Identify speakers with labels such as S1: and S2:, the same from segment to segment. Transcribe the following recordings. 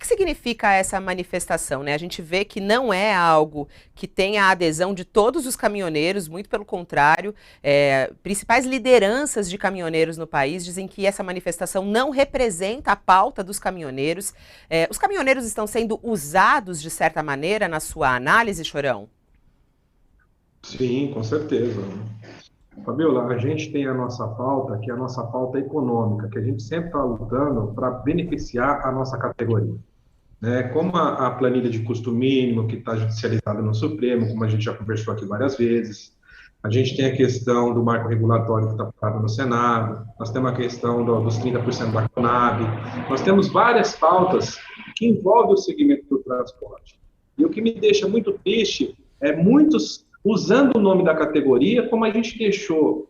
S1: que significa essa manifestação, né? A gente vê que não é algo que tenha a adesão de todos os caminhoneiros, muito pelo contrário. Principais lideranças de caminhoneiros no país dizem que essa manifestação não representa a pauta dos caminhoneiros. Os caminhoneiros estão sendo usados, de certa maneira, na sua análise, Chorão?
S2: Sim, com certeza. Fabiola, a gente tem a nossa pauta, que é a nossa pauta econômica, que a gente sempre está lutando para beneficiar a nossa categoria, né? Como a planilha de custo mínimo, que está judicializada no Supremo, como a gente já conversou aqui várias vezes, a gente tem a questão do marco regulatório que está parado no Senado, nós temos a questão dos 30% da Conab, nós temos várias pautas que envolvem o segmento do transporte. E o que me deixa muito triste é muitos usando o nome da categoria, como a gente deixou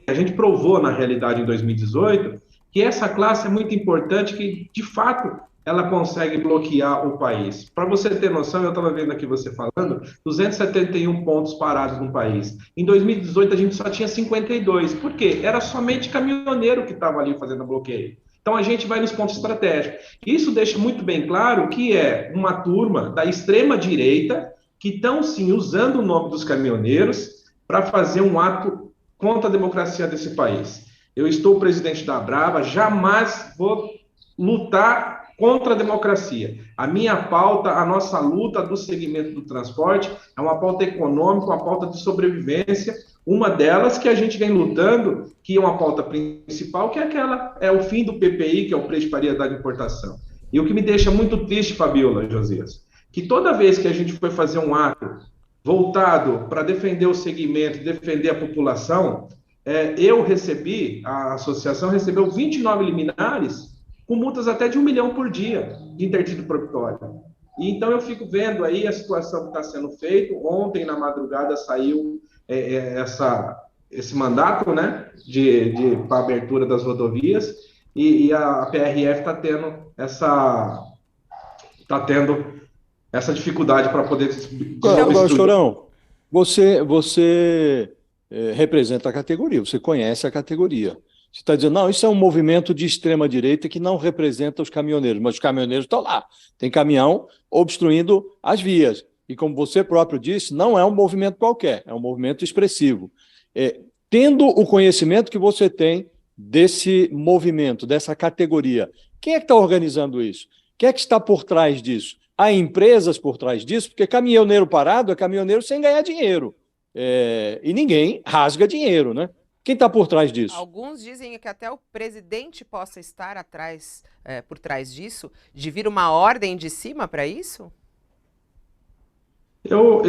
S2: a gente provou na realidade em 2018 que essa classe é muito importante, que de fato ela consegue bloquear o país. Para você ter noção, eu estava vendo aqui você falando, 271 pontos parados no país. Em 2018 a gente só tinha 52. Por quê? Era somente caminhoneiro que estava ali fazendo bloqueio. Então a gente vai nos pontos estratégicos. Isso deixa muito bem claro que é uma turma da extrema direita que estão, sim, usando o nome dos caminhoneiros para fazer um ato contra a democracia desse país. Eu estou presidente da Abrava, jamais vou lutar contra a democracia. A minha pauta, a nossa luta do segmento do transporte é uma pauta econômica, uma pauta de sobrevivência, uma delas que a gente vem lutando, que é uma pauta principal, que é o fim do PPI, que é o preço de paridade de importação. E o que me deixa muito triste, Fabiola, Josias, que toda vez que a gente foi fazer um ato voltado para defender o segmento, defender a população, a associação recebeu 29 liminares com multas até de 1 milhão por dia de intertítulo probatório. E então eu fico vendo aí a situação que está sendo feita. Ontem, na madrugada, saiu esse mandato, né, para abertura das rodovias, e a PRF está tendo essa dificuldade para poder
S3: Agora,
S2: distribuir.
S3: Chorão, você representa a categoria, você conhece a categoria. Você está dizendo, não, isso é um movimento de extrema-direita que não representa os caminhoneiros, mas os caminhoneiros estão lá. Tem caminhão obstruindo as vias. E como você próprio disse, não é um movimento qualquer, é um movimento expressivo. Tendo o conhecimento que você tem desse movimento, dessa categoria, quem é que está organizando isso? Quem é que está por trás disso? Há empresas por trás disso, porque caminhoneiro parado é caminhoneiro sem ganhar dinheiro. E ninguém rasga dinheiro, né? Quem está por trás disso?
S1: Alguns dizem que até o presidente possa estar por trás disso, de vir uma ordem de cima para isso?
S2: Eu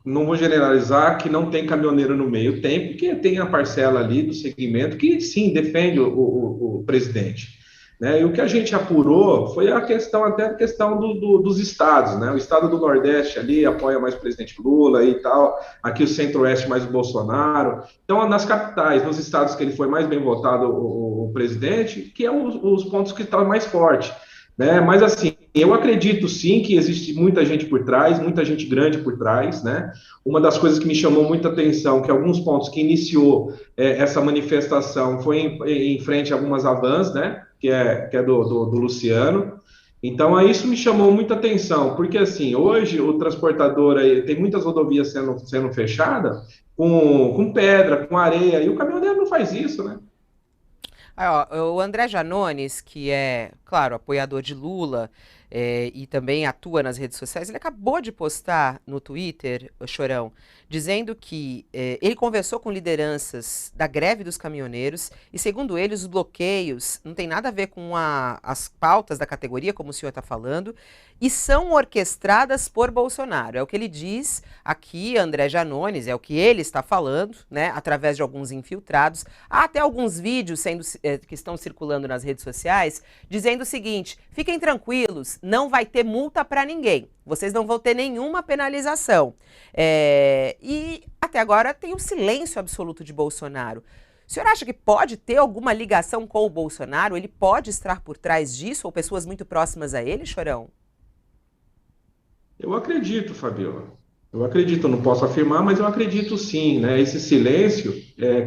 S2: não vou generalizar que não tem caminhoneiro no meio. Tem, porque tem a parcela ali do segmento que, sim, defende o presidente. Né? E o que a gente apurou foi até a questão dos estados, né? O estado do Nordeste ali apoia mais o presidente Lula e tal, aqui o Centro-Oeste mais o Bolsonaro. Então, nas capitais, nos estados que ele foi mais bem votado, o presidente, que é os pontos que estão mais fortes. Né? Mas, assim, eu acredito, sim, que existe muita gente por trás, muita gente grande por trás, né? Uma das coisas que me chamou muita atenção, que alguns pontos que iniciou essa manifestação foi em frente a algumas Havans, né? Que é do Luciano. Então, isso me chamou muita atenção, porque, assim, hoje o transportador aí, tem muitas rodovias sendo fechadas com pedra, com areia, e o caminhoneiro não faz isso, né?
S1: O André Janones, que é, claro, apoiador de Lula e também atua nas redes sociais, ele acabou de postar no Twitter, o Chorão, dizendo que ele conversou com lideranças da greve dos caminhoneiros e, segundo ele, os bloqueios não tem nada a ver com as pautas da categoria, como o senhor está falando, e são orquestradas por Bolsonaro. É o que ele diz aqui, André Janones, é o que ele está falando, né, através de alguns infiltrados. Há até alguns vídeos que estão circulando nas redes sociais dizendo o seguinte: fiquem tranquilos, não vai ter multa para ninguém. Vocês não vão ter nenhuma penalização. E até agora tem um silêncio absoluto de Bolsonaro. O senhor acha que pode ter alguma ligação com o Bolsonaro? Ele pode estar por trás disso, ou pessoas muito próximas a ele, Chorão?
S2: Eu acredito, Fabiola. Eu acredito, eu não posso afirmar, mas eu acredito sim, né? Esse silêncio,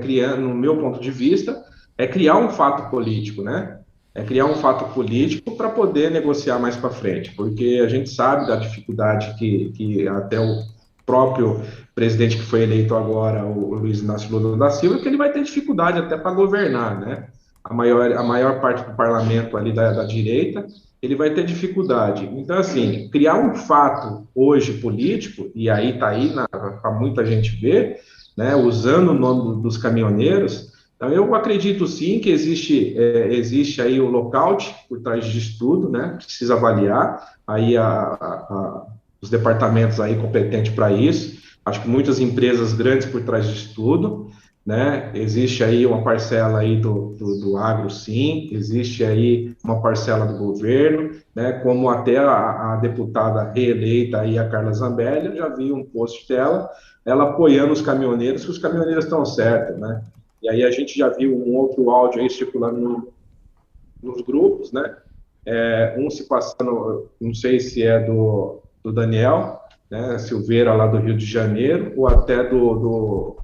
S2: criando, no meu ponto de vista, é criar um fato político, né? é criar um fato político para poder negociar mais para frente, porque a gente sabe da dificuldade que até o próprio presidente que foi eleito agora, o Luiz Inácio Lula da Silva, que ele vai ter dificuldade até para governar, né? A maior parte do parlamento ali da direita, ele vai ter dificuldade. Então, assim, criar um fato hoje político, e aí está aí para muita gente ver, né, usando o nome dos caminhoneiros. Então, eu acredito sim que existe aí o lockout por trás disso tudo, né? Precisa avaliar aí os departamentos aí competentes para isso. Acho que muitas empresas grandes por trás disso tudo, né? Existe aí uma parcela aí do agro, sim. Existe aí uma parcela do governo, né? Como até a deputada reeleita aí, a Carla Zambelli, eu já vi um post dela, ela apoiando os caminhoneiros, que os caminhoneiros estão certos, né? E aí a gente já viu um outro áudio aí circulando nos grupos, né? Um se passando, não sei se é do Daniel, né, Silveira, lá do Rio de Janeiro, ou até do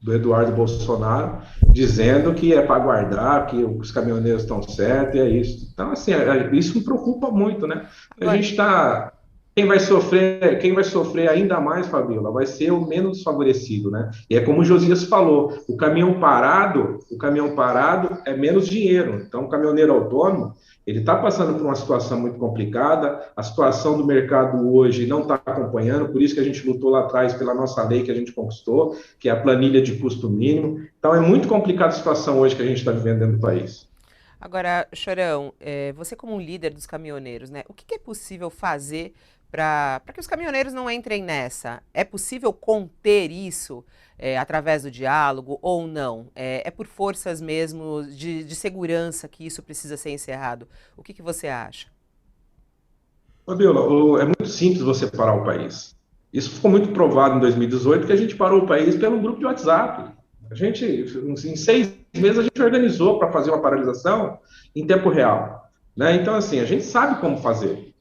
S2: Eduardo Bolsonaro, dizendo que é para guardar, que os caminhoneiros estão certos, e é isso. Então, assim, isso me preocupa muito, né? A gente está... Quem vai sofrer ainda mais, Fabiola, vai ser o menos favorecido, né? E é como o Josias falou, o caminhão parado é menos dinheiro. Então, o caminhoneiro autônomo, ele está passando por uma situação muito complicada, a situação do mercado hoje não está acompanhando, por isso que a gente lutou lá atrás pela nossa lei que a gente conquistou, que é a planilha de custo mínimo. Então, é muito complicada a situação hoje que a gente está vivendo dentro do país.
S1: Agora, Chorão, você como um líder dos caminhoneiros, né? O que que é possível fazer para que os caminhoneiros não entrem nessa? É possível conter isso através do diálogo ou não? É por forças mesmo de segurança que isso precisa ser encerrado? O que que você acha?
S2: Fabiola, é muito simples você parar o país. Isso ficou muito provado em 2018, que a gente parou o país pelo grupo de WhatsApp. A gente, em 6 meses, a gente organizou para fazer uma paralisação em tempo real, né? Então, assim, a gente sabe como fazer.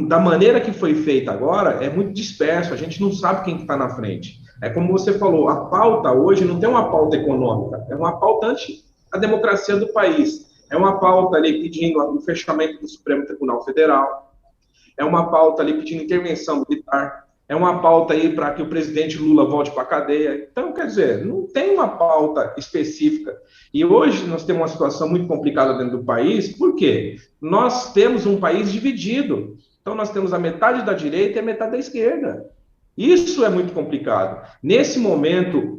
S2: Da maneira que foi feita agora, é muito disperso, a gente não sabe quem está na frente. É como você falou, a pauta hoje não tem uma pauta econômica, é uma pauta anti a democracia do país. É uma pauta ali pedindo o fechamento do Supremo Tribunal Federal, é uma pauta ali pedindo intervenção militar, é uma pauta aí para que o presidente Lula volte para a cadeia. Então, quer dizer, não tem uma pauta específica. E hoje nós temos uma situação muito complicada dentro do país, por quê? Nós temos um país dividido. Então, nós temos a metade da direita e a metade da esquerda. Isso é muito complicado. Nesse momento,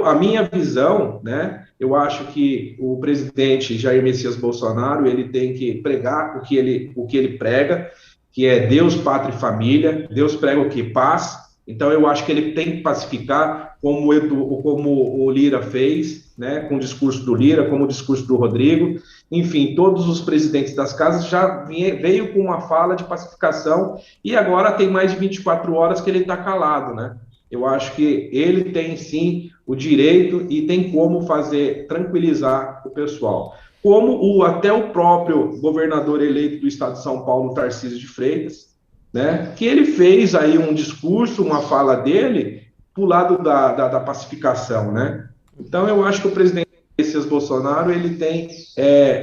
S2: a minha visão, né? Eu acho que o presidente Jair Messias Bolsonaro, ele tem que pregar o que ele prega, que é Deus, pátria e família. Deus prega o que? Paz. Então, eu acho que ele tem que pacificar, como o Lira fez, né, com o discurso do Lira, como o discurso do Rodrigo. Enfim, todos os presidentes das casas já veio com uma fala de pacificação e agora tem mais de 24 horas que ele está calado, né? Eu acho que ele tem, sim, o direito e tem como fazer tranquilizar o pessoal. Como até o próprio governador eleito do estado de São Paulo, Tarcísio de Freitas, né, que ele fez aí um discurso, uma fala dele, para o lado da pacificação, né? Então, eu acho que o presidente Messias Bolsonaro, ele tem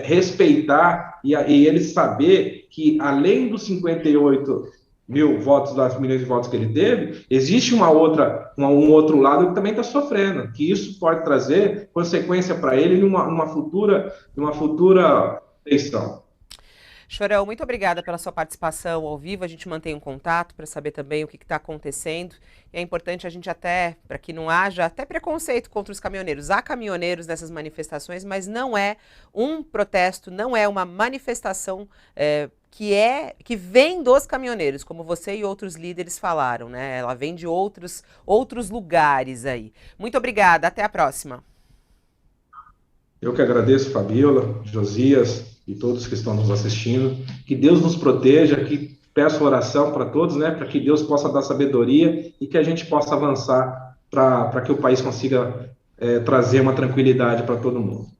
S2: respeitar e ele saber que, além dos 58 mil votos, das milhões de votos que ele teve, existe um outro lado que também está sofrendo, que isso pode trazer consequência para ele numa futura eleição.
S1: Chorão, muito obrigada pela sua participação ao vivo. A gente mantém um contato para saber também o que está acontecendo. E é importante a gente para que não haja até preconceito contra os caminhoneiros. Há caminhoneiros nessas manifestações, mas não é um protesto, não é uma manifestação que vem dos caminhoneiros, como você e outros líderes falaram, né? Ela vem de outros lugares aí. Muito obrigada, até a próxima.
S2: Eu que agradeço, Fabiola, Josias e todos que estão nos assistindo. Que Deus nos proteja, que peço oração para todos, né, para que Deus possa dar sabedoria e que a gente possa avançar para que o país consiga trazer uma tranquilidade para todo mundo.